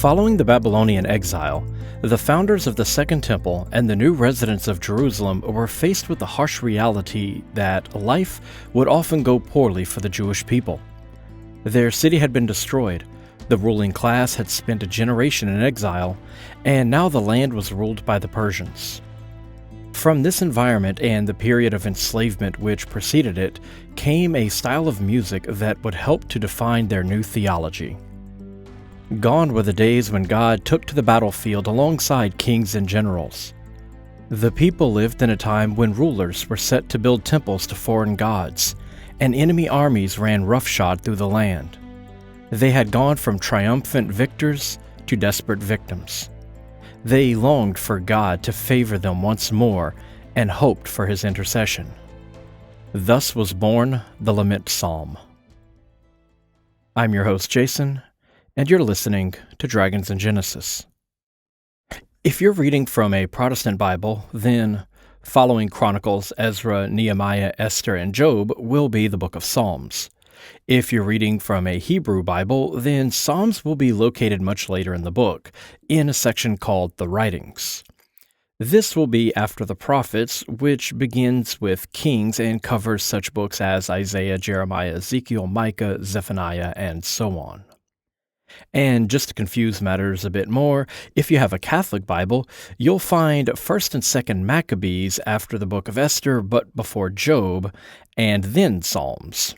Following the Babylonian exile, the founders of the Second Temple and the new residents of Jerusalem were faced with the harsh reality that life would often go poorly for the Jewish people. Their city had been destroyed, the ruling class had spent a generation in exile, and now the land was ruled by the Persians. From this environment and the period of enslavement which preceded it came a style of music that would help to define their new theology. Gone were the days when God took to the battlefield alongside kings and generals. The people lived in a time when rulers were set to build temples to foreign gods, and enemy armies ran roughshod through the land. They had gone from triumphant victors to desperate victims. They longed for God to favor them once more and hoped for His intercession. Thus was born the Lament Psalm. I'm your host, Jason, and you're listening to Dragons in Genesis. If you're reading from a Protestant Bible, then following Chronicles, Ezra, Nehemiah, Esther, and Job will be the book of Psalms. If you're reading from a Hebrew Bible, then Psalms will be located much later in the book, in a section called the Writings. This will be after the prophets, which begins with Kings and covers such books as Isaiah, Jeremiah, Ezekiel, Micah, Zephaniah, and so on. And just to confuse matters a bit more, if you have a Catholic Bible, you'll find 1st and 2nd Maccabees after the book of Esther, but before Job, and then Psalms.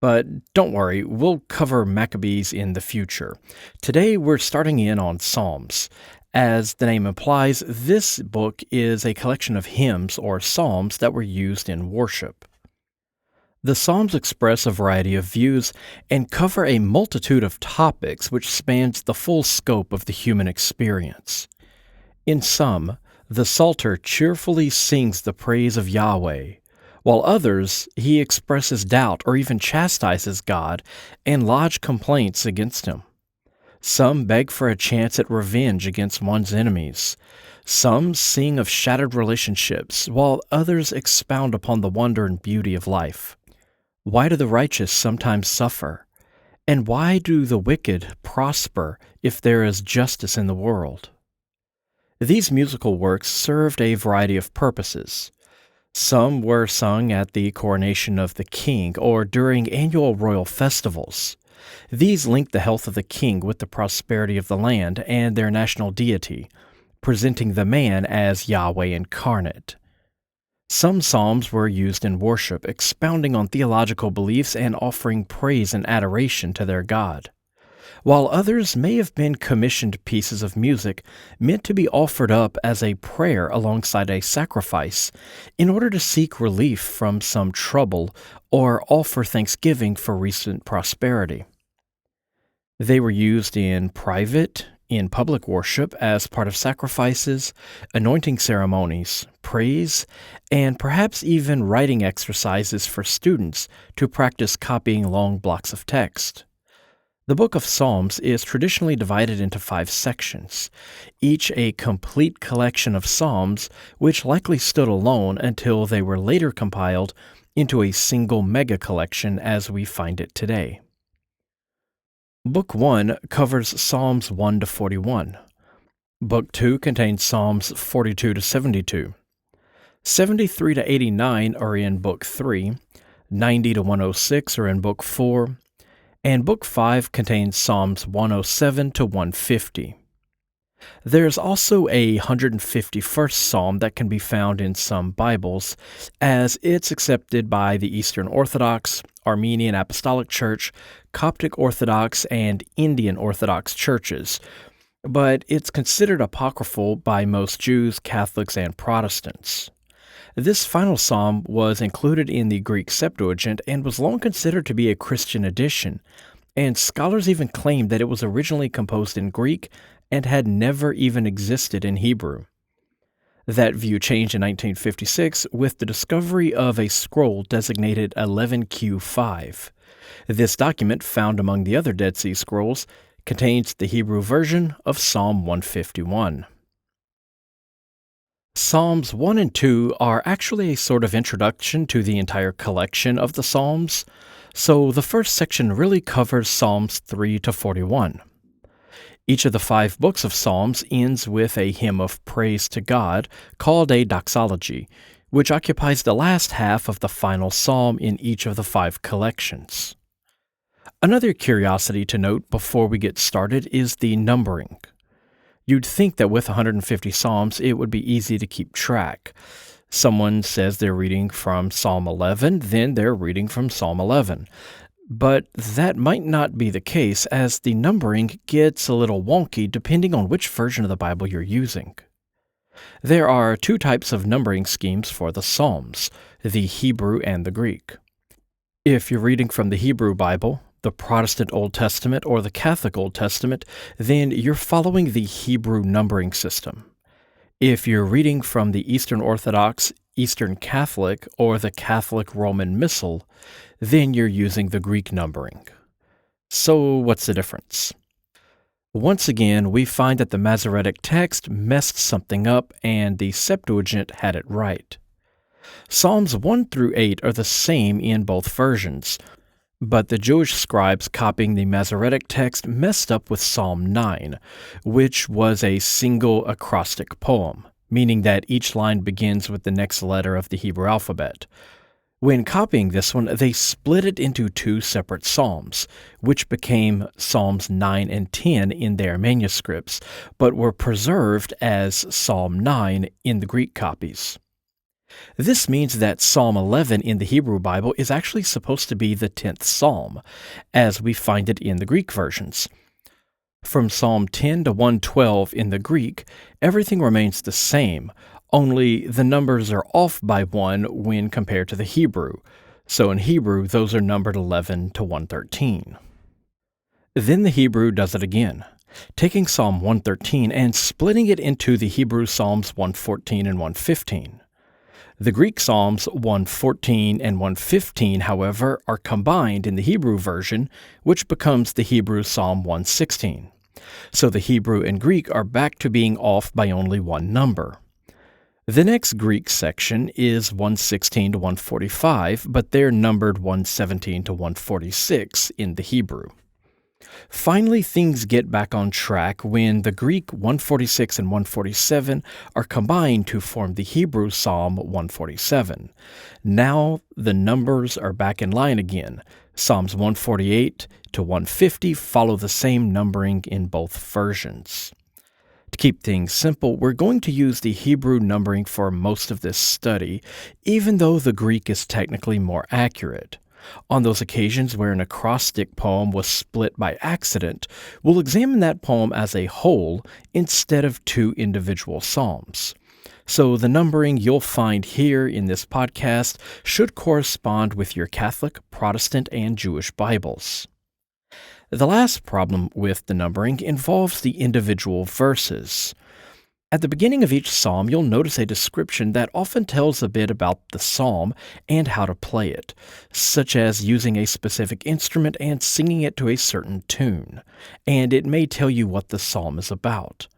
But don't worry, we'll cover Maccabees in the future. Today we're starting in on Psalms. As the name implies, this book is a collection of hymns or psalms that were used in worship. The Psalms express a variety of views and cover a multitude of topics which spans the full scope of the human experience. In some, the Psalter cheerfully sings the praise of Yahweh, while others, he expresses doubt or even chastises God and lodge complaints against Him. Some beg for a chance at revenge against one's enemies. Some sing of shattered relationships, while others expound upon the wonder and beauty of life. Why do the righteous sometimes suffer? And why do the wicked prosper if there is justice in the world? These musical works served a variety of purposes. Some were sung at the coronation of the king or during annual royal festivals. These linked the health of the king with the prosperity of the land and their national deity, presenting the man as Yahweh incarnate. Some psalms were used in worship, expounding on theological beliefs and offering praise and adoration to their God, while others may have been commissioned pieces of music meant to be offered up as a prayer alongside a sacrifice in order to seek relief from some trouble or offer thanksgiving for recent prosperity. They were used in private, in public worship as part of sacrifices, anointing ceremonies, praise, and perhaps even writing exercises for students to practice copying long blocks of text. The book of Psalms is traditionally divided into 5 sections, each a complete collection of psalms which likely stood alone until they were later compiled into a single mega collection as we find it today. Book 1 covers Psalms 1 to 41. Book 2 contains Psalms 42 to 72. 73 to 89 are in Book 3, 90 to 106 are in Book 4, and Book 5 contains Psalms 107 to 150. There's also a 151st Psalm that can be found in some Bibles, as it's accepted by the Eastern Orthodox, Armenian Apostolic Church, Coptic Orthodox, and Indian Orthodox churches, but it's considered apocryphal by most Jews, Catholics, and Protestants. This final psalm was included in the Greek Septuagint and was long considered to be a Christian addition, and scholars even claimed that it was originally composed in Greek and had never even existed in Hebrew. That view changed in 1956 with the discovery of a scroll designated 11Q5. This document, found among the other Dead Sea Scrolls, contains the Hebrew version of Psalm 151. Psalms 1 and 2 are actually a sort of introduction to the entire collection of the Psalms, so the first section really covers Psalms 3 to 41. Each of the 5 books of Psalms ends with a hymn of praise to God called a doxology, which occupies the last half of the final psalm in each of the 5 collections. Another curiosity to note before we get started is the numbering. You'd think that with 150 psalms it would be easy to keep track. Someone says they're reading from Psalm 11, then they're reading from Psalm 11. But that might not be the case, as the numbering gets a little wonky depending on which version of the Bible you're using. There are 2 types of numbering schemes for the Psalms, the Hebrew and the Greek. If you're reading from the Hebrew Bible, the Protestant Old Testament, or the Catholic Old Testament, then you're following the Hebrew numbering system. If you're reading from the Eastern Orthodox, Eastern Catholic, or the Catholic Roman Missal, then you're using the Greek numbering. So what's the difference? Once again, we find that the Masoretic text messed something up and the Septuagint had it right. Psalms 1 through 8 are the same in both versions, but the Jewish scribes copying the Masoretic text messed up with Psalm 9, which was a single acrostic poem, meaning that each line begins with the next letter of the Hebrew alphabet. When copying this one, they split it into 2 separate psalms, which became Psalms 9 and 10 in their manuscripts, but were preserved as Psalm 9 in the Greek copies. This means that Psalm 11 in the Hebrew Bible is actually supposed to be the 10th psalm, as we find it in the Greek versions. From Psalm 10 to 112 in the Greek, everything remains the same, only the numbers are off by 1 when compared to the Hebrew. So in Hebrew, those are numbered 11 to 113. Then the Hebrew does it again, taking Psalm 113 and splitting it into the Hebrew Psalms 114 and 115. The Greek Psalms 114 and 115, however, are combined in the Hebrew version, which becomes the Hebrew Psalm 116. So the Hebrew and Greek are back to being off by only 1 number. The next Greek section is 116 to 145, but they're numbered 117 to 146 in the Hebrew. Finally, things get back on track when the Greek 146 and 147 are combined to form the Hebrew Psalm 147. Now the numbers are back in line again. Psalms 148 to 150 follow the same numbering in both versions. To keep things simple, we're going to use the Hebrew numbering for most of this study, even though the Greek is technically more accurate. On those occasions where an acrostic poem was split by accident, we'll examine that poem as a whole instead of 2 individual psalms. So the numbering you'll find here in this podcast should correspond with your Catholic, Protestant, and Jewish Bibles. The last problem with the numbering involves the individual verses. At the beginning of each psalm, you'll notice a description that often tells a bit about the psalm and how to play it, such as using a specific instrument and singing it to a certain tune, and it may tell you what the psalm is about.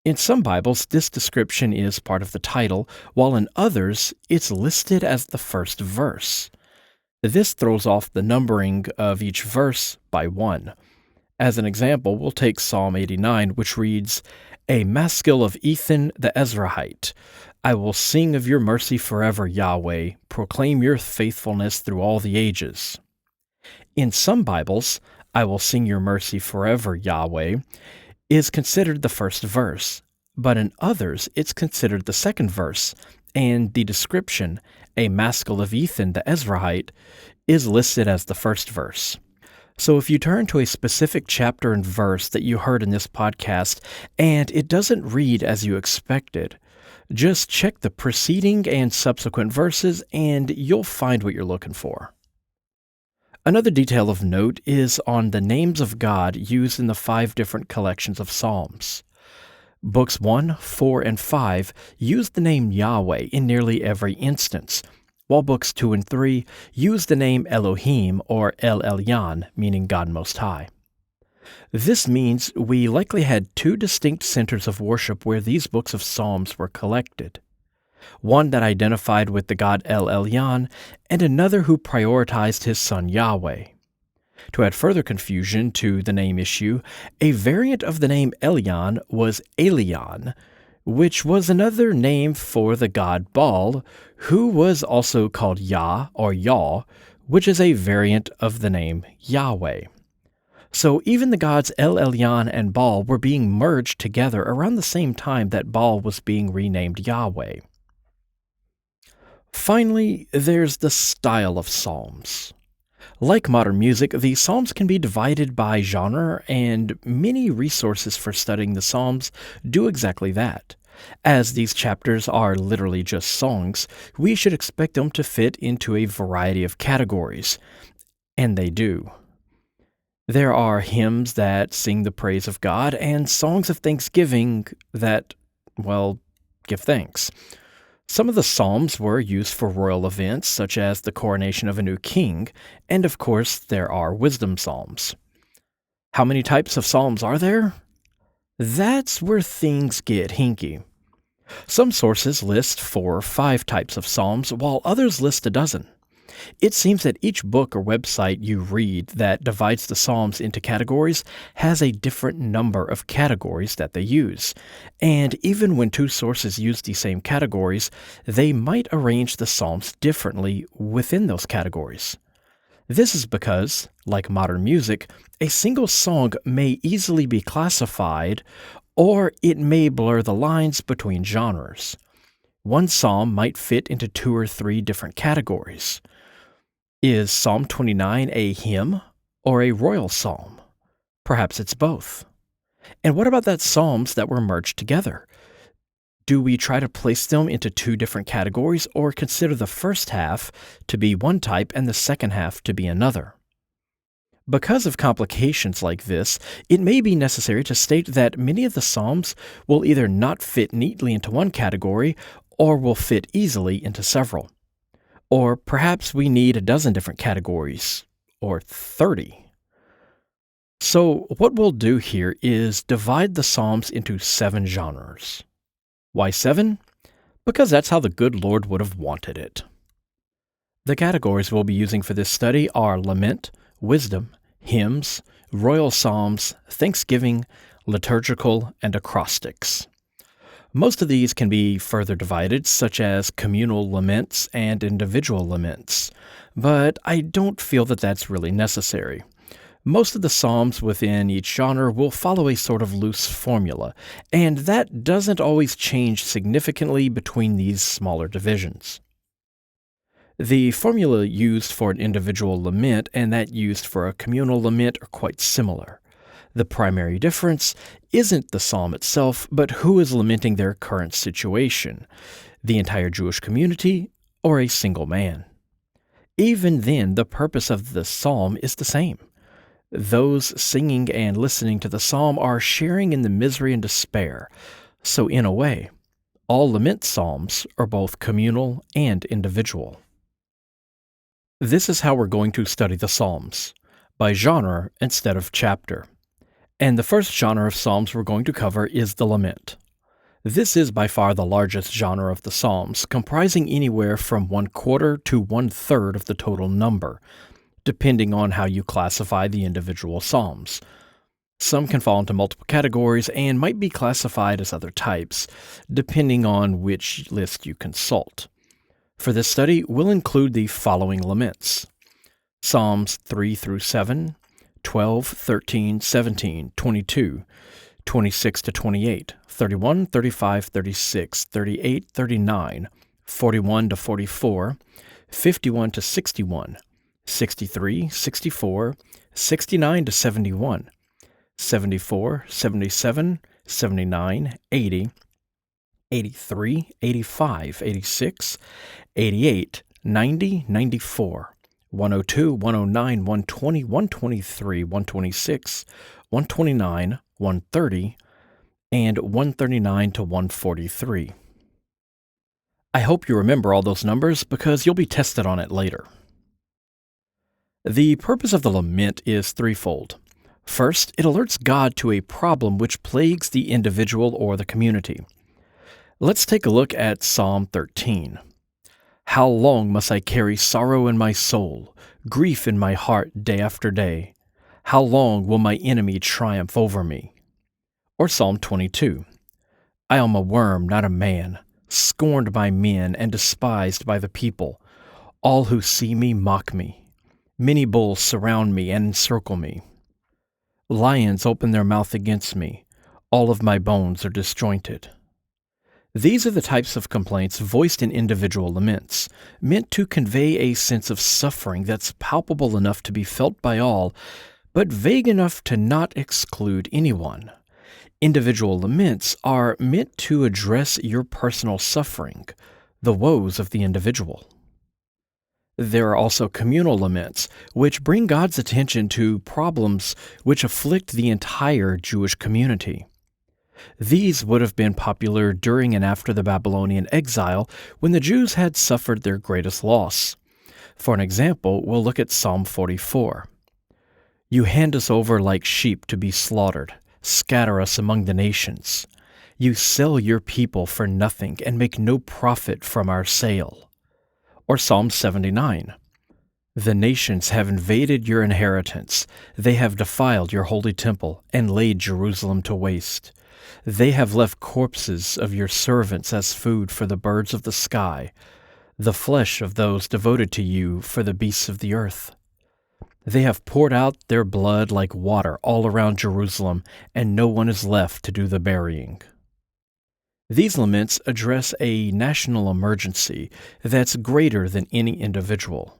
In some Bibles, this description is part of the title, while in others, it's listed as the first verse. This throws off the numbering of each verse by 1. As an example, we'll take Psalm 89, which reads, "A maskil of Ethan the Ezrahite. I will sing of your mercy forever, Yahweh, proclaim your faithfulness through all the ages." In some Bibles, "I will sing your mercy forever, Yahweh," is considered the first verse, but in others it's considered the second verse, and the description, "a maskil of Ethan the Ezrahite," is listed as the first verse. So if you turn to a specific chapter and verse that you heard in this podcast and it doesn't read as you expected, just check the preceding and subsequent verses and you'll find what you're looking for. Another detail of note is on the names of God used in the 5 different collections of Psalms. Books 1, 4, and 5 use the name Yahweh in nearly every instance, while books 2 and 3 use the name Elohim or El Elyon, meaning God Most High. This means we likely had 2 distinct centers of worship where these books of Psalms were collected. One that identified with the god El Elyon, and another who prioritized his son Yahweh. To add further confusion to the name issue, a variant of the name Elion was Elion, which was another name for the god Baal, who was also called Yah or Yah, which is a variant of the name Yahweh. So even the gods El Elyon and Baal were being merged together around the same time that Baal was being renamed Yahweh. Finally, there's the style of psalms. Like modern music, the psalms can be divided by genre, and many resources for studying the psalms do exactly that. As these chapters are literally just songs, we should expect them to fit into a variety of categories, and they do. There are hymns that sing the praise of God and songs of thanksgiving that, well, give thanks. Some of the psalms were used for royal events, such as the coronation of a new king, and of course, there are wisdom psalms. How many types of psalms are there? That's where things get hinky. Some sources list 4 or 5 types of psalms, while others list a dozen. It seems that each book or website you read that divides the Psalms into categories has a different number of categories that they use. And even when 2 sources use the same categories, they might arrange the Psalms differently within those categories. This is because, like modern music, a single song may easily be classified, or it may blur the lines between genres. One psalm might fit into 2 or 3 different categories. Is Psalm 29 a hymn or a royal psalm? Perhaps it's both. And what about that psalms that were merged together? Do we try to place them into 2 different categories, or consider the first half to be one type and the second half to be another? Because of complications like this, it may be necessary to state that many of the psalms will either not fit neatly into one category or will fit easily into several. Or perhaps we need a dozen different categories, or 30. So what we'll do here is divide the Psalms into 7 genres. Why 7? Because that's how the good Lord would have wanted it. The categories we'll be using for this study are lament, wisdom, hymns, royal psalms, thanksgiving, liturgical, and acrostics. Most of these can be further divided, such as communal laments and individual laments, but I don't feel that that's really necessary. Most of the psalms within each genre will follow a sort of loose formula, and that doesn't always change significantly between these smaller divisions. The formula used for an individual lament and that used for a communal lament are quite similar. The primary difference isn't the psalm itself, but who is lamenting their current situation, the entire Jewish community or a single man. Even then, the purpose of the psalm is the same. Those singing and listening to the psalm are sharing in the misery and despair, so in a way, all lament psalms are both communal and individual. This is how we're going to study the psalms, by genre instead of chapter. And the first genre of psalms we're going to cover is the lament. This is by far the largest genre of the psalms, comprising anywhere from 1/4 to 1/3 of the total number, depending on how you classify the individual psalms. Some can fall into multiple categories and might be classified as other types, depending on which list you consult. For this study, we'll include the following laments: Psalms 3 through 7, 12, 13, 17, 22, 26 to 28, 31, 35, 36, 38, 39, 41 to 44, 51 to 61, 63, 64, 69 to 71, 74, 77, 79, 80, 83, 85, 86, 88, 90, 94, 102, 109, 120, 123, 126, 129, 130, and 139 to 143. I hope you remember all those numbers because you'll be tested on it later. The purpose of the lament is threefold. First, it alerts God to a problem which plagues the individual or the community. Let's take a look at Psalm 13. How long must I carry sorrow in my soul, grief in my heart day after day? How long will my enemy triumph over me? Or Psalm 22. I am a worm, not a man, scorned by men and despised by the people. All who see me mock me. Many bulls surround me and encircle me. Lions open their mouth against me. All of my bones are disjointed. These are the types of complaints voiced in individual laments, meant to convey a sense of suffering that's palpable enough to be felt by all, but vague enough to not exclude anyone. Individual laments are meant to address your personal suffering, the woes of the individual. There are also communal laments, which bring God's attention to problems which afflict the entire Jewish community. These would have been popular during and after the Babylonian exile, when the Jews had suffered their greatest loss. For an example, we'll look at Psalm 44. You hand us over like sheep to be slaughtered, scatter us among the nations. You sell your people for nothing and make no profit from our sale. Or Psalm 79. The nations have invaded your inheritance. They have defiled your holy temple and laid Jerusalem to waste. They have left corpses of your servants as food for the birds of the sky, the flesh of those devoted to you for the beasts of the earth. They have poured out their blood like water all around Jerusalem, and no one is left to do the burying. These laments address a national emergency that's greater than any individual.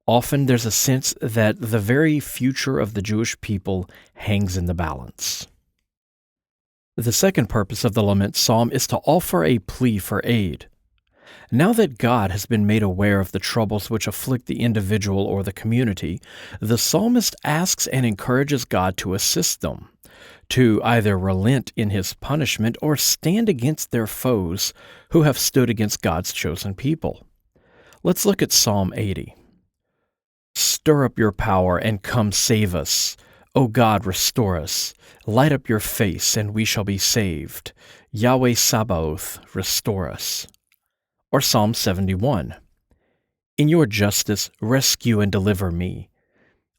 Often there's a sense that the very future of the Jewish people hangs in the balance. The second purpose of the lament psalm is to offer a plea for aid. Now that God has been made aware of the troubles which afflict the individual or the community, the psalmist asks and encourages God to assist them, to either relent in his punishment or stand against their foes who have stood against God's chosen people. Let's look at Psalm 80. Stir up your power and come save us. O God, restore us. Light up your face, and we shall be saved. Yahweh Sabaoth, restore us. Or Psalm 71. In your justice, rescue and deliver me.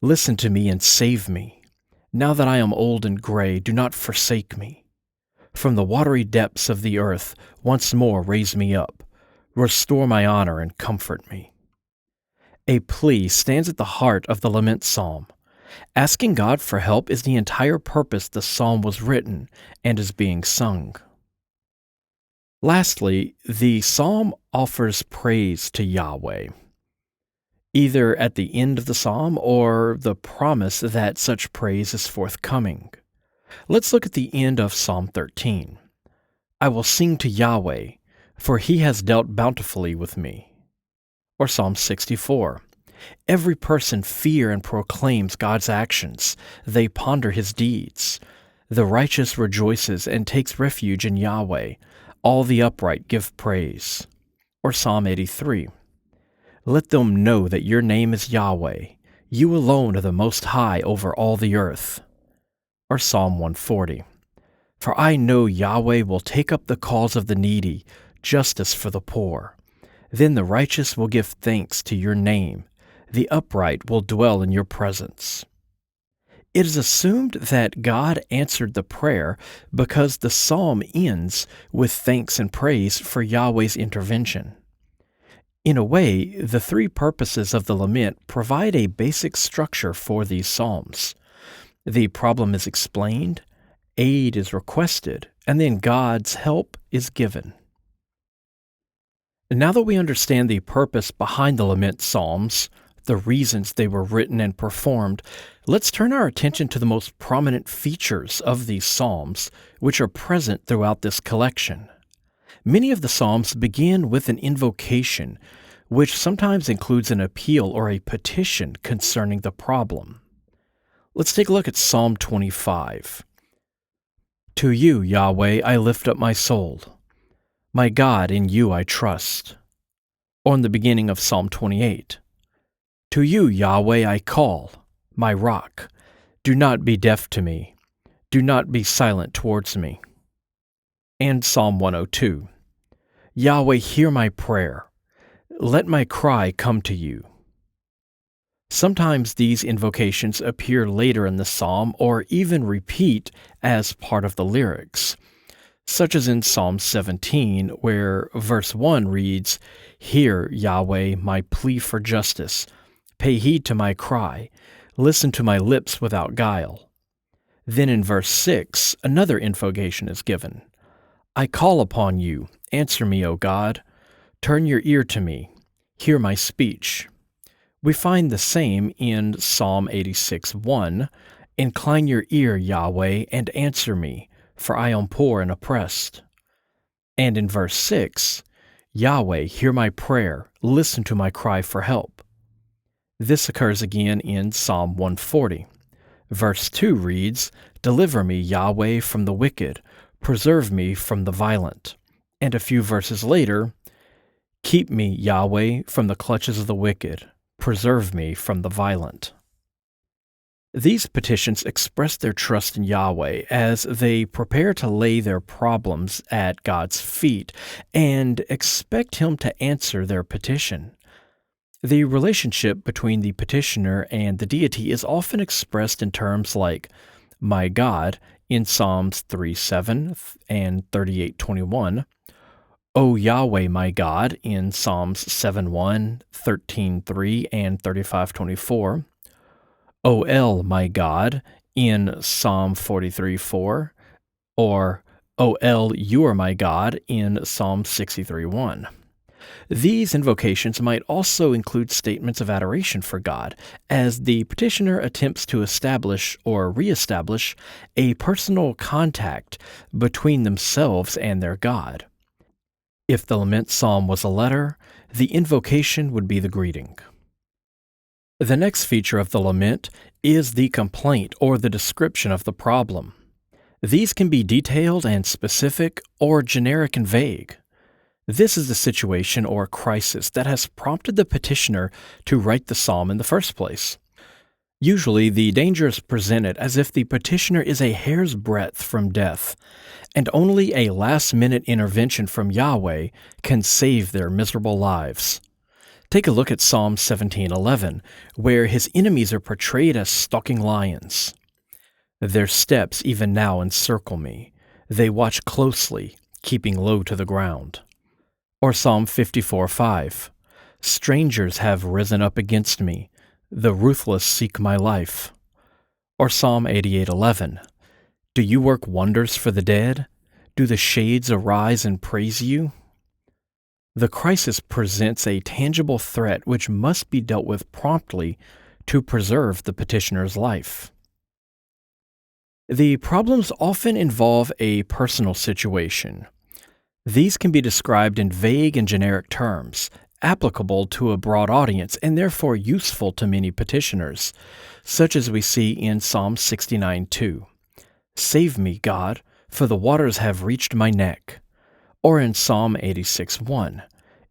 Listen to me and save me. Now that I am old and gray, do not forsake me. From the watery depths of the earth, once more raise me up. Restore my honor and comfort me. A plea stands at the heart of the lament psalm. Asking God for help is the entire purpose the psalm was written and is being sung. Lastly, the psalm offers praise to Yahweh, either at the end of the psalm or the promise that such praise is forthcoming. Let's look at the end of Psalm 13. I will sing to Yahweh, for he has dealt bountifully with me. Or Psalm 64. Every person fears and proclaims God's actions. They ponder his deeds. The righteous rejoices and takes refuge in Yahweh. All the upright give praise. Or Psalm 83. Let them know that your name is Yahweh. You alone are the Most High over all the earth. Or Psalm 140. For I know Yahweh will take up the cause of the needy, justice for the poor. Then the righteous will give thanks to your name. The upright will dwell in your presence. It is assumed that God answered the prayer because the psalm ends with thanks and praise for Yahweh's intervention. In a way, the three purposes of the lament provide a basic structure for these psalms. The problem is explained, aid is requested, and then God's help is given. Now that we understand the purpose behind the lament psalms, the reasons they were written and performed, let's turn our attention to the most prominent features of these psalms, which are present throughout this collection. Many of the psalms begin with an invocation, which sometimes includes an appeal or a petition concerning the problem. Let's take a look at Psalm 25. To you, Yahweh, I lift up my soul. My God, in you I trust. Or in the beginning of Psalm 28. To you, Yahweh, I call, my rock. Do not be deaf to me. Do not be silent towards me. And Psalm 102. Yahweh, hear my prayer. Let my cry come to you. Sometimes these invocations appear later in the psalm or even repeat as part of the lyrics, such as in Psalm 17, where verse 1 reads, "Hear, Yahweh, my plea for justice. Pay heed to my cry. Listen to my lips without guile." Then in verse 6, another invocation is given. "I call upon you. Answer me, O God. Turn your ear to me. Hear my speech." We find the same in Psalm 86:1. "Incline your ear, Yahweh, and answer me, for I am poor and oppressed." And in verse 6, "Yahweh, hear my prayer. Listen to my cry for help." This occurs again in Psalm 140. Verse 2 reads, "Deliver me, Yahweh, from the wicked. Preserve me from the violent." And a few verses later, "Keep me, Yahweh, from the clutches of the wicked. Preserve me from the violent." These petitions express their trust in Yahweh as they prepare to lay their problems at God's feet and expect Him to answer their petition. The relationship between the petitioner and the deity is often expressed in terms like "my God" in Psalms 3:7 and 38:21, "O Yahweh my God" in Psalms 7:1, 13:3, and 35:24, "O El my God" in Psalm 43:4, or "O El, you are my God" in Psalm 63:1. These invocations might also include statements of adoration for God, as the petitioner attempts to establish or reestablish a personal contact between themselves and their God. If the lament psalm was a letter, the invocation would be the greeting. The next feature of the lament is the complaint or the description of the problem. These can be detailed and specific or generic and vague. This is the situation or crisis that has prompted the petitioner to write the psalm in the first place. Usually, the danger is presented as if the petitioner is a hair's breadth from death, and only a last-minute intervention from Yahweh can save their miserable lives. Take a look at Psalm 17:11, where his enemies are portrayed as stalking lions. "Their steps even now encircle me. They watch closely, keeping low to the ground." Or Psalm 54:5, "Strangers have risen up against me. The ruthless seek my life." Or Psalm 88:11, "Do you work wonders for the dead? Do the shades arise and praise you?" The crisis presents a tangible threat which must be dealt with promptly to preserve the petitioner's life. The problems often involve a personal situation. These can be described in vague and generic terms, applicable to a broad audience and therefore useful to many petitioners, such as we see in Psalm 69:2. "Save me, God, for the waters have reached my neck." Or in Psalm 86:1,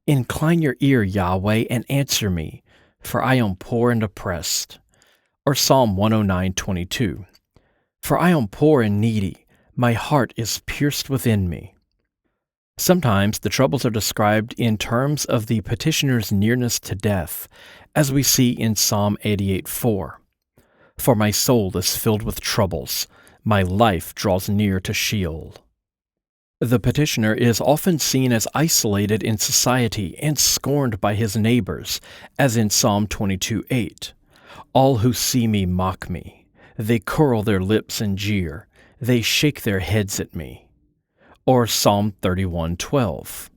"Incline your ear, Yahweh, and answer me, for I am poor and oppressed." Or Psalm 109:22, "For I am poor and needy, my heart is pierced within me." Sometimes the troubles are described in terms of the petitioner's nearness to death, as we see in Psalm 88:4. "For my soul is filled with troubles, my life draws near to Sheol." The petitioner is often seen as isolated in society and scorned by his neighbors, as in Psalm 22:8. "All who see me mock me. They curl their lips and jeer. They shake their heads at me." Or Psalm 31:12.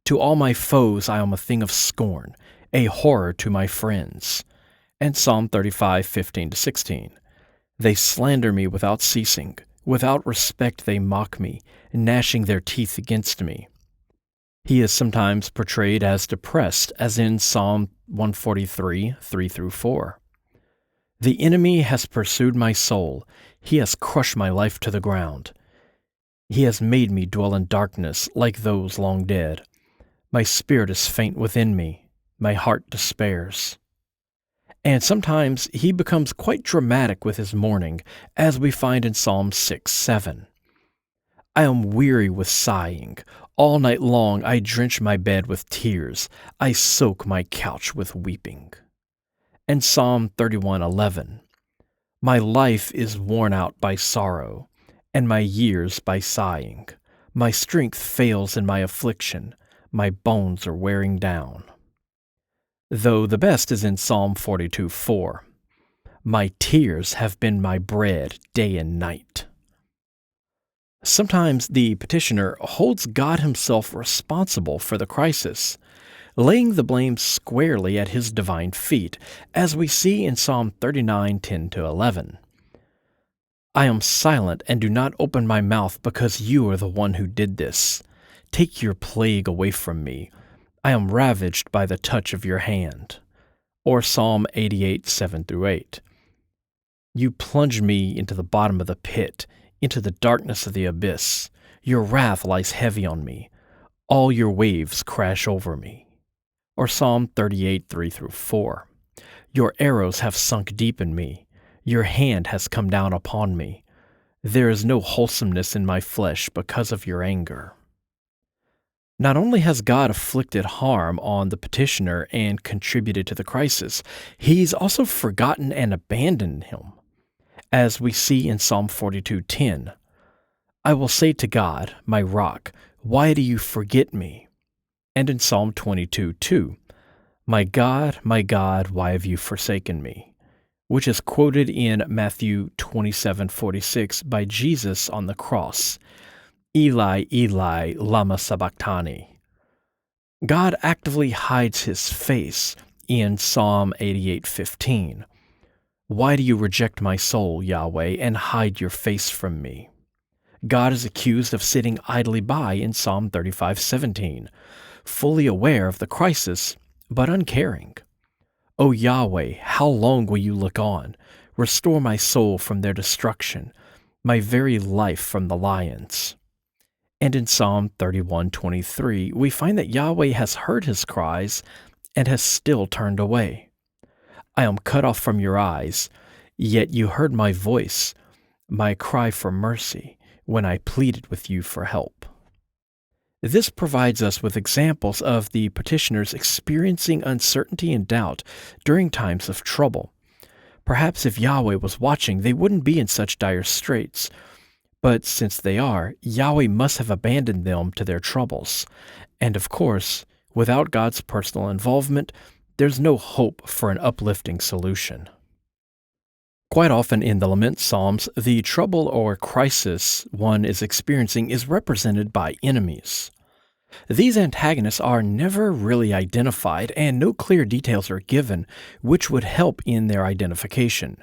"To all my foes I am a thing of scorn, a horror to my friends." And Psalm 35:15-16. "They slander me without ceasing. Without respect they mock me, gnashing their teeth against me." He is sometimes portrayed as depressed, as in Psalm 143:3-4. "The enemy has pursued my soul. He has crushed my life to the ground. He has made me dwell in darkness like those long dead. My spirit is faint within me. My heart despairs." And sometimes he becomes quite dramatic with his mourning, as we find in Psalm 6:7. "I am weary with sighing. All night long I drench my bed with tears. I soak my couch with weeping." And Psalm 31:11, my life is worn out by sorrow, and my years by sighing. My strength fails in my affliction, my bones are wearing down. Though the best is in Psalm 42:4, my tears have been my bread day and night. Sometimes the petitioner holds God himself responsible for the crisis, laying the blame squarely at his divine feet, as we see in Psalm 39:10-11. I am silent and do not open my mouth because you are the one who did this. Take your plague away from me. I am ravaged by the touch of your hand. Or Psalm 88:7-8. You plunge me into the bottom of the pit, into the darkness of the abyss. Your wrath lies heavy on me. All your waves crash over me. Or Psalm 38:3-4. Your arrows have sunk deep in me. Your hand has come down upon me. There is no wholesomeness in my flesh because of your anger. Not only has God afflicted harm on the petitioner and contributed to the crisis, he's also forgotten and abandoned him. As we see in Psalm 42:10, I will say to God, my rock, why do you forget me? And in Psalm 22:2, my God, why have you forsaken me? Which is quoted in Matthew 27:46 by Jesus on the cross. Eli, Eli, lama sabachthani. God actively hides his face in Psalm 88:15. Why do you reject my soul, Yahweh, and hide your face from me? God is accused of sitting idly by in Psalm 35:17, fully aware of the crisis, but uncaring. O Yahweh, how long will you look on? Restore my soul from their destruction, my very life from the lions. And in Psalm 31:23, we find that Yahweh has heard his cries and has still turned away. I am cut off from your eyes, yet you heard my voice, my cry for mercy, when I pleaded with you for help. This provides us with examples of the petitioners experiencing uncertainty and doubt during times of trouble. Perhaps if Yahweh was watching, they wouldn't be in such dire straits. But since they are, Yahweh must have abandoned them to their troubles. And of course, without God's personal involvement, there's no hope for an uplifting solution. Quite often in the lament psalms, the trouble or crisis one is experiencing is represented by enemies. These antagonists are never really identified, and no clear details are given which would help in their identification.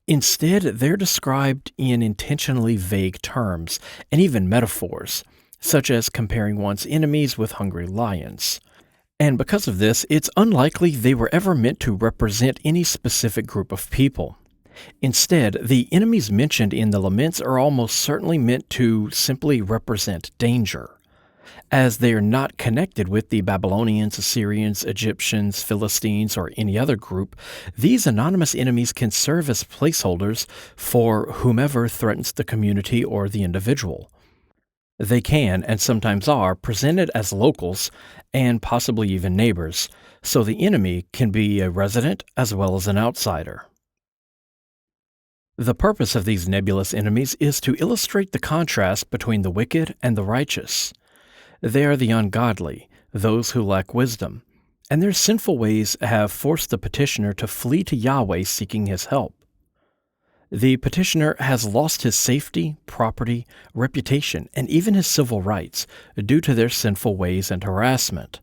Instead, they're described in intentionally vague terms and even metaphors, such as comparing one's enemies with hungry lions. And because of this, it's unlikely they were ever meant to represent any specific group of people. Instead, the enemies mentioned in the laments are almost certainly meant to simply represent danger. As they are not connected with the Babylonians, Assyrians, Egyptians, Philistines, or any other group, these anonymous enemies can serve as placeholders for whomever threatens the community or the individual. They can, and sometimes are, presented as locals and possibly even neighbors, so the enemy can be a resident as well as an outsider. The purpose of these nebulous enemies is to illustrate the contrast between the wicked and the righteous. They are the ungodly, those who lack wisdom, and their sinful ways have forced the petitioner to flee to Yahweh seeking his help. The petitioner has lost his safety, property, reputation, and even his civil rights due to their sinful ways and harassment.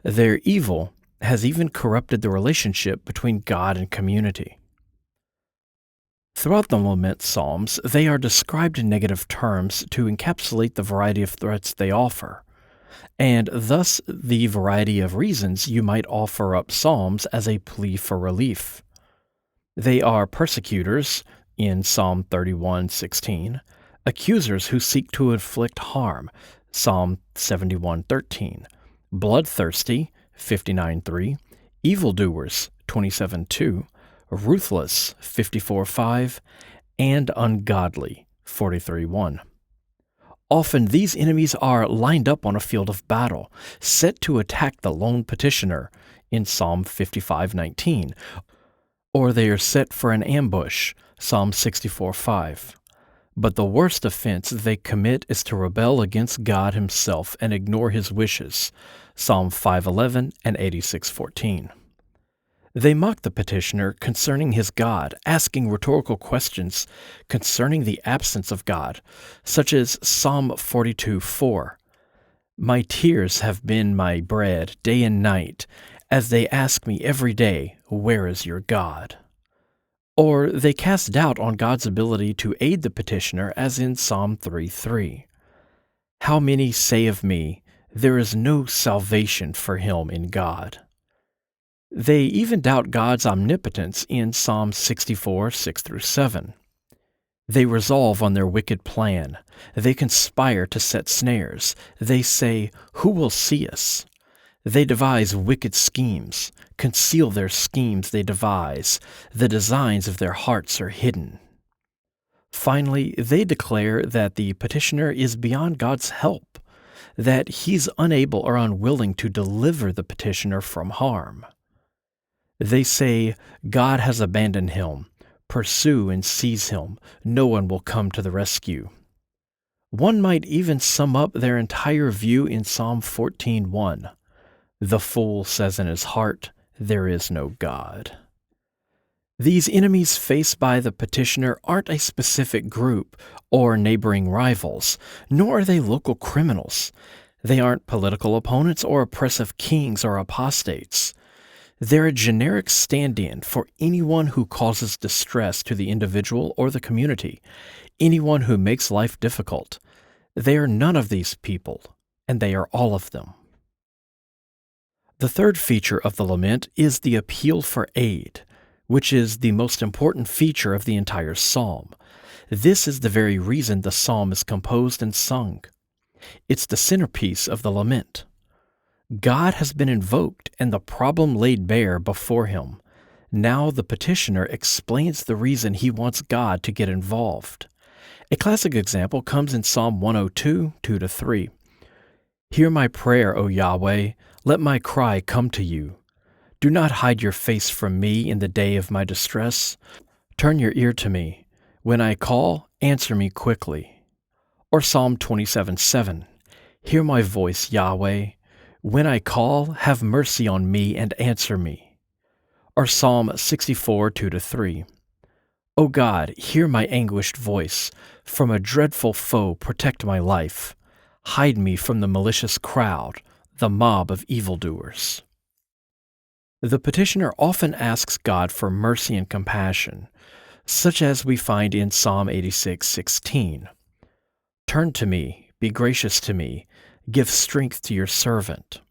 Their evil has even corrupted the relationship between God and community. Throughout the lament psalms, they are described in negative terms to encapsulate the variety of threats they offer, and thus the variety of reasons you might offer up psalms as a plea for relief. They are persecutors, in Psalm 31:16, accusers who seek to inflict harm, Psalm 71:13, bloodthirsty, 59:3, evildoers, 27:2, ruthless, 54:5, and ungodly, 43:1. Often these enemies are lined up on a field of battle, set to attack the lone petitioner, in Psalm 55:19, or they are set for an ambush, Psalm 64:5. But the worst offense they commit is to rebel against God himself and ignore his wishes, Psalm 5:11 and 86:14. They mock the petitioner concerning his God, asking rhetorical questions concerning the absence of God, such as Psalm 42:4. My tears have been my bread day and night, as they ask me every day, where is your God? Or they cast doubt on God's ability to aid the petitioner, as in Psalm 3:3. How many say of me, there is no salvation for him in God? They even doubt God's omnipotence in Psalm 64:6-7. They resolve on their wicked plan. They conspire to set snares. They say, who will see us? They devise wicked schemes. Conceal their schemes they devise. The designs of their hearts are hidden. Finally, they declare that the petitioner is beyond God's help, that he's unable or unwilling to deliver the petitioner from harm. They say, God has abandoned him. Pursue and seize him. No one will come to the rescue. One might even sum up their entire view in Psalm 14:1. The fool says in his heart, there is no God. These enemies faced by the petitioner aren't a specific group or neighboring rivals, nor are they local criminals. They aren't political opponents or oppressive kings or apostates. They're a generic stand-in for anyone who causes distress to the individual or the community, anyone who makes life difficult. They are none of these people, and they are all of them. The third feature of the lament is the appeal for aid, which is the most important feature of the entire psalm. This is the very reason the psalm is composed and sung. It's the centerpiece of the lament. God has been invoked and the problem laid bare before him. Now the petitioner explains the reason he wants God to get involved. A classic example comes in Psalm 102, 2-3. Hear my prayer, O Yahweh, let my cry come to you. Do not hide your face from me in the day of my distress. Turn your ear to me. When I call, answer me quickly. Or Psalm 27:7. Hear my voice, Yahweh. When I call, have mercy on me and answer me. Or Psalm 64, 2-3. O God, hear my anguished voice. From a dreadful foe protect my life. Hide me from the malicious crowd, the mob of evildoers. The petitioner often asks God for mercy and compassion, such as we find in Psalm 86:16. Turn to me, be gracious to me, give strength to your servant.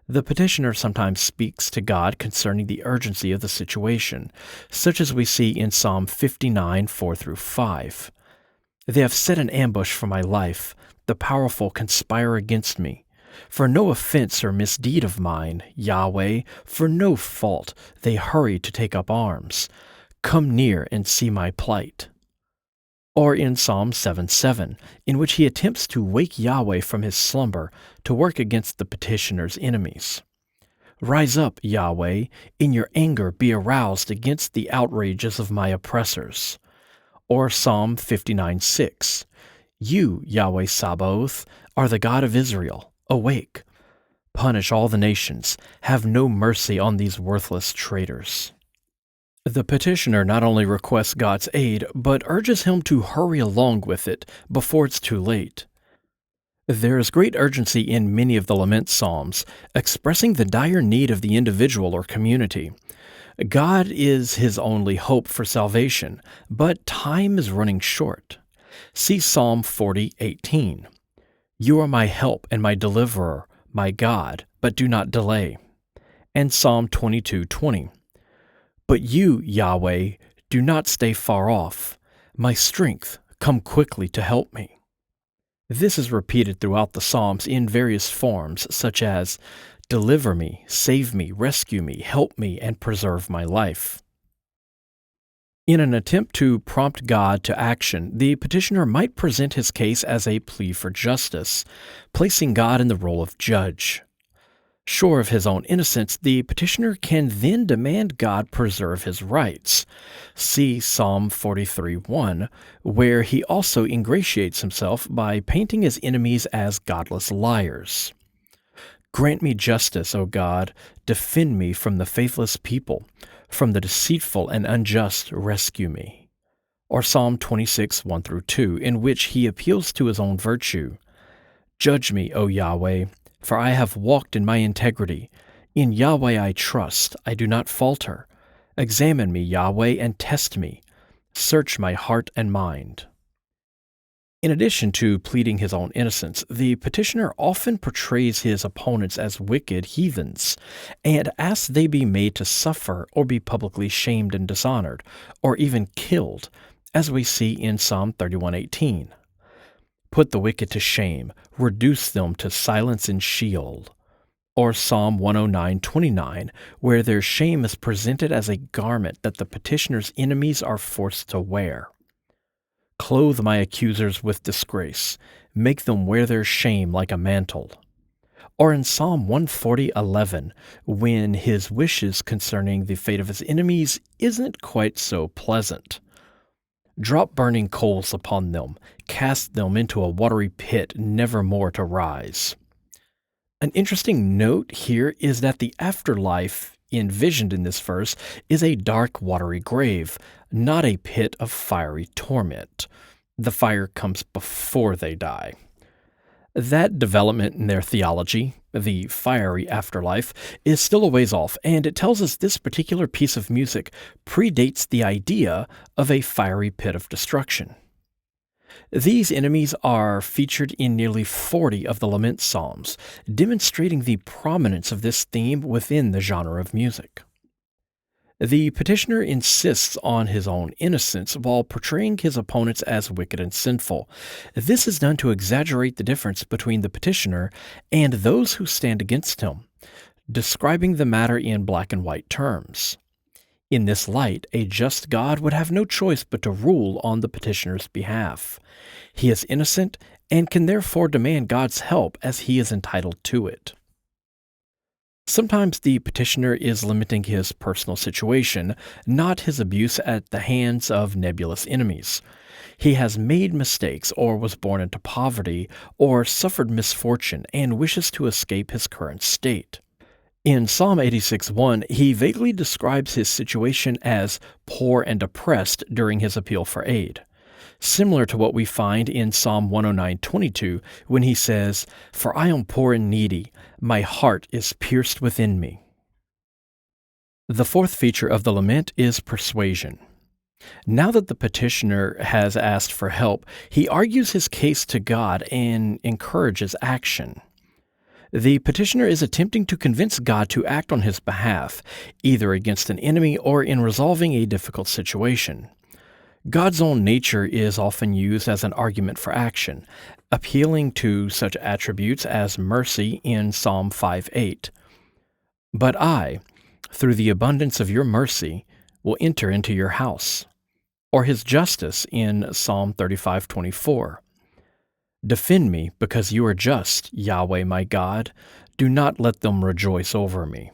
The petitioner sometimes speaks to God concerning the urgency of the situation, such as we see in Psalm 59, 4-5. They have set an ambush for my life. The powerful conspire against me. For no offense or misdeed of mine, Yahweh, for no fault, they hurry to take up arms. Come near and see my plight. Or in Psalm 7:7, in which he attempts to wake Yahweh from his slumber to work against the petitioner's enemies. Rise up, Yahweh, in your anger be aroused against the outrages of my oppressors. Or Psalm 59:6, You, Yahweh Sabaoth, are the God of Israel. Awake. Punish all the nations. Have no mercy on these worthless traitors. The petitioner not only requests God's aid, but urges him to hurry along with it before it's too late. There is great urgency in many of the lament psalms, expressing the dire need of the individual or community. God is his only hope for salvation, but time is running short. See Psalm 40:18. You are my help and my deliverer, my God, but do not delay. And Psalm 22:20. But you, Yahweh, do not stay far off. My strength, come quickly to help me. This is repeated throughout the Psalms in various forms, such as, deliver me, save me, rescue me, help me, and preserve my life. In an attempt to prompt God to action, the petitioner might present his case as a plea for justice, placing God in the role of judge. Sure of his own innocence, the petitioner can then demand God preserve his rights. See Psalm 43:1, where he also ingratiates himself by painting his enemies as godless liars. Grant me justice, O God, defend me from the faithless people, from the deceitful and unjust rescue me. Or Psalm 26:1 through 2, in which he appeals to his own virtue. Judge me, O Yahweh, for I have walked in my integrity. In Yahweh I trust, I do not falter. Examine me, Yahweh, and test me. Search my heart and mind. In addition to pleading his own innocence, the petitioner often portrays his opponents as wicked heathens and asks they be made to suffer or be publicly shamed and dishonored, or even killed, as we see in Psalm 31:18. Put the wicked to shame, reduce them to silence in Sheol. Or Psalm 109:29, where their shame is presented as a garment that the petitioner's enemies are forced to wear. Clothe my accusers with disgrace, make them wear their shame like a mantle. Or in Psalm 140:11, when his wishes concerning the fate of his enemies isn't quite so pleasant. Drop burning coals upon them, cast them into a watery pit, never more to rise. An interesting note here is that the afterlife envisioned in this verse is a dark, watery grave, not a pit of fiery torment. The fire comes before they die. That development in their theology, the fiery afterlife, is still a ways off, and it tells us this particular piece of music predates the idea of a fiery pit of destruction. These enemies are featured in nearly 40 of the lament psalms, demonstrating the prominence of this theme within the genre of music. The petitioner insists on his own innocence while portraying his opponents as wicked and sinful. This is done to exaggerate the difference between the petitioner and those who stand against him, describing the matter in black and white terms. In this light, a just God would have no choice but to rule on the petitioner's behalf. He is innocent and can therefore demand God's help as he is entitled to it. Sometimes the petitioner is lamenting his personal situation, not his abuse at the hands of nebulous enemies. He has made mistakes, or was born into poverty, or suffered misfortune, and wishes to escape his current state. In Psalm 86:1, he vaguely describes his situation as poor and oppressed during his appeal for aid, similar to what we find in Psalm 109:22 when he says, "For I am poor and needy, my heart is pierced within me." The fourth feature of the lament is persuasion. Now that the petitioner has asked for help, he argues his case to God and encourages action. The petitioner is attempting to convince God to act on his behalf, either against an enemy or in resolving a difficult situation. God's own nature is often used as an argument for action, appealing to such attributes as mercy in Psalm 5:8. But I, through the abundance of your mercy, will enter into your house. Or his justice in Psalm 35:24. Defend me because you are just, Yahweh my God. Do not let them rejoice over me.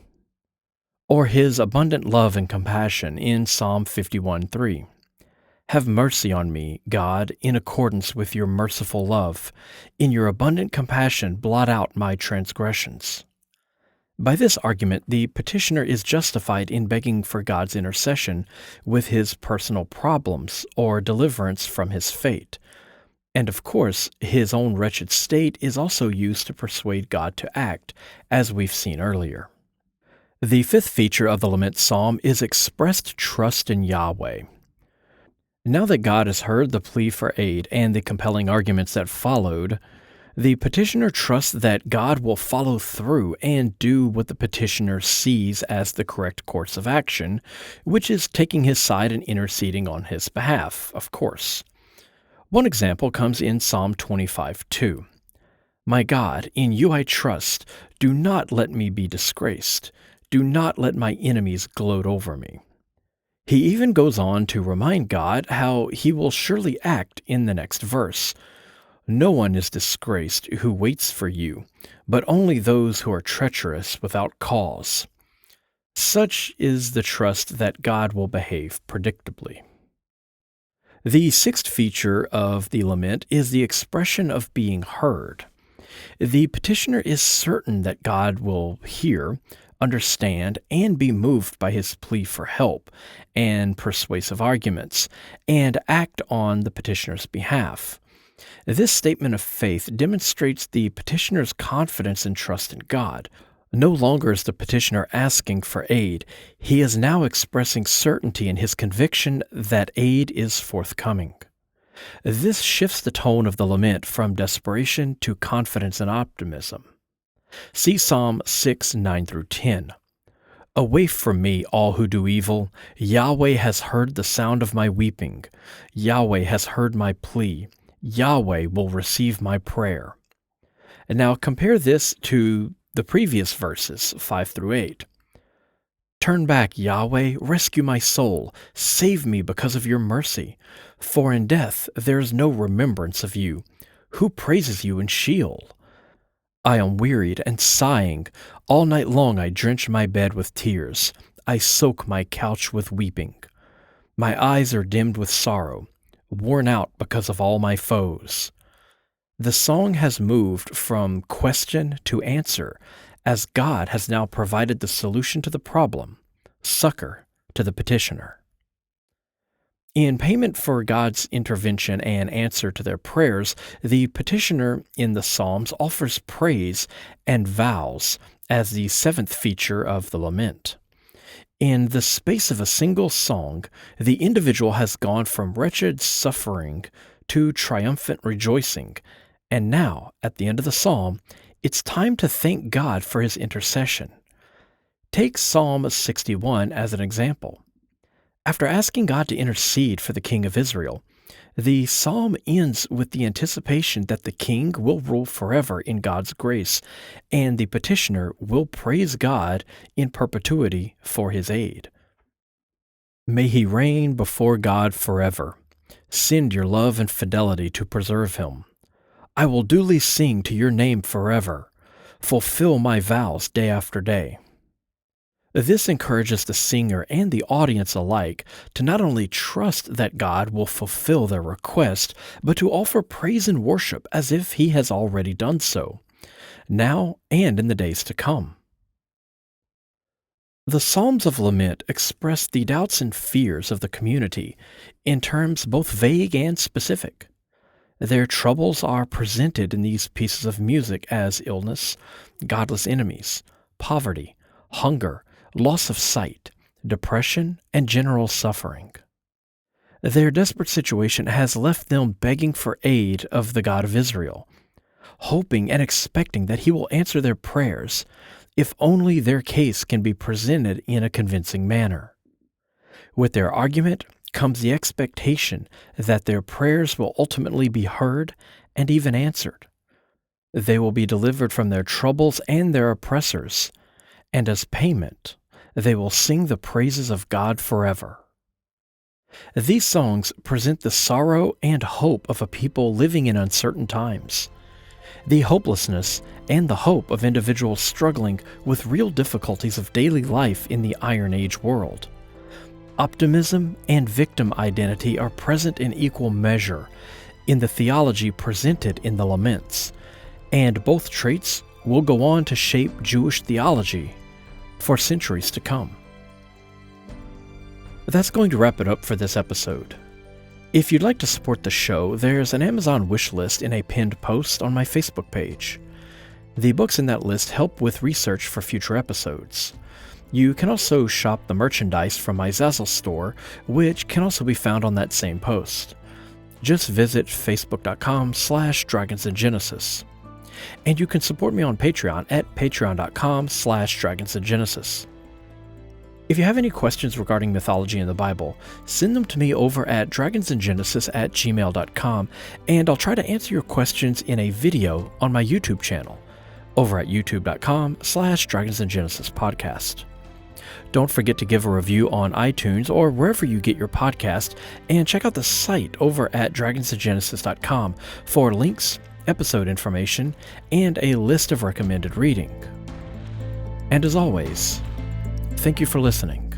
Or his abundant love and compassion in Psalm 51:3. Have mercy on me, God, in accordance with your merciful love. In your abundant compassion, blot out my transgressions. By this argument, the petitioner is justified in begging for God's intercession with his personal problems or deliverance from his fate. And of course, his own wretched state is also used to persuade God to act, as we've seen earlier. The fifth feature of the lament psalm is expressed trust in Yahweh. Now that God has heard the plea for aid and the compelling arguments that followed, the petitioner trusts that God will follow through and do what the petitioner sees as the correct course of action, which is taking his side and interceding on his behalf, of course. One example comes in Psalm 25:2. My God, in you I trust. Do not let me be disgraced. Do not let my enemies gloat over me. He even goes on to remind God how he will surely act in the next verse. No one is disgraced who waits for you, but only those who are treacherous without cause. Such is the trust that God will behave predictably. The sixth feature of the lament is the expression of being heard. The petitioner is certain that God will hear, understand, and be moved by his plea for help and persuasive arguments, and act on the petitioner's behalf. This statement of faith demonstrates the petitioner's confidence and trust in God. No longer is the petitioner asking for aid, he is now expressing certainty in his conviction that aid is forthcoming. This shifts the tone of the lament from desperation to confidence and optimism. See Psalm 6, 9 through 10. Away from me, all who do evil. Yahweh has heard the sound of my weeping. Yahweh has heard my plea. Yahweh will receive my prayer. And now compare this to the previous verses, 5 through 8. Turn back, Yahweh, rescue my soul, save me because of your mercy. For in death there is no remembrance of you. Who praises you in Sheol? I am wearied and sighing. All night long I drench my bed with tears. I soak my couch with weeping. My eyes are dimmed with sorrow, worn out because of all my foes. The song has moved from question to answer, as God has now provided the solution to the problem, succor to the petitioner. In payment for God's intervention and answer to their prayers, the petitioner in the Psalms offers praise and vows as the seventh feature of the lament. In the space of a single song, the individual has gone from wretched suffering to triumphant rejoicing, and now, at the end of the psalm, it's time to thank God for his intercession. Take Psalm 61 as an example. After asking God to intercede for the king of Israel, the psalm ends with the anticipation that the king will rule forever in God's grace, and the petitioner will praise God in perpetuity for his aid. May he reign before God forever. Send your love and fidelity to preserve him. I will duly sing to your name forever. Fulfill my vows day after day. This encourages the singer and the audience alike to not only trust that God will fulfill their request, but to offer praise and worship as if he has already done so, now and in the days to come. The Psalms of Lament express the doubts and fears of the community in terms both vague and specific. Their troubles are presented in these pieces of music as illness, godless enemies, poverty, hunger, loss of sight, depression, and general suffering. Their desperate situation has left them begging for aid of the God of Israel, hoping and expecting that he will answer their prayers, if only their case can be presented in a convincing manner. With their argument comes the expectation that their prayers will ultimately be heard and even answered. They will be delivered from their troubles and their oppressors, and as payment, they will sing the praises of God forever. These songs present the sorrow and hope of a people living in uncertain times, the hopelessness and the hope of individuals struggling with real difficulties of daily life in the Iron Age world. Optimism and victim identity are present in equal measure in the theology presented in the laments, and both traits will go on to shape Jewish theology for centuries to come. That's going to wrap it up for this episode. If you'd like to support the show, there's an Amazon wish list in a pinned post on my Facebook page. The books in that list help with research for future episodes. You can also shop the merchandise from my Zazzle store, which can also be found on that same post. Just visit facebook.com/dragonsandgenesis. And you can support me on Patreon at patreon.com/dragonsandgenesis. If you have any questions regarding mythology in the Bible, send them to me over at dragonsandgenesis@gmail.com, and I'll try to answer your questions in a video on my YouTube channel over at youtube.com/dragonsandgenesispodcast. Don't forget to give a review on iTunes or wherever you get your podcast, and check out the site over at dragonsofgenesis.com for links, episode information, and a list of recommended reading. And as always, thank you for listening.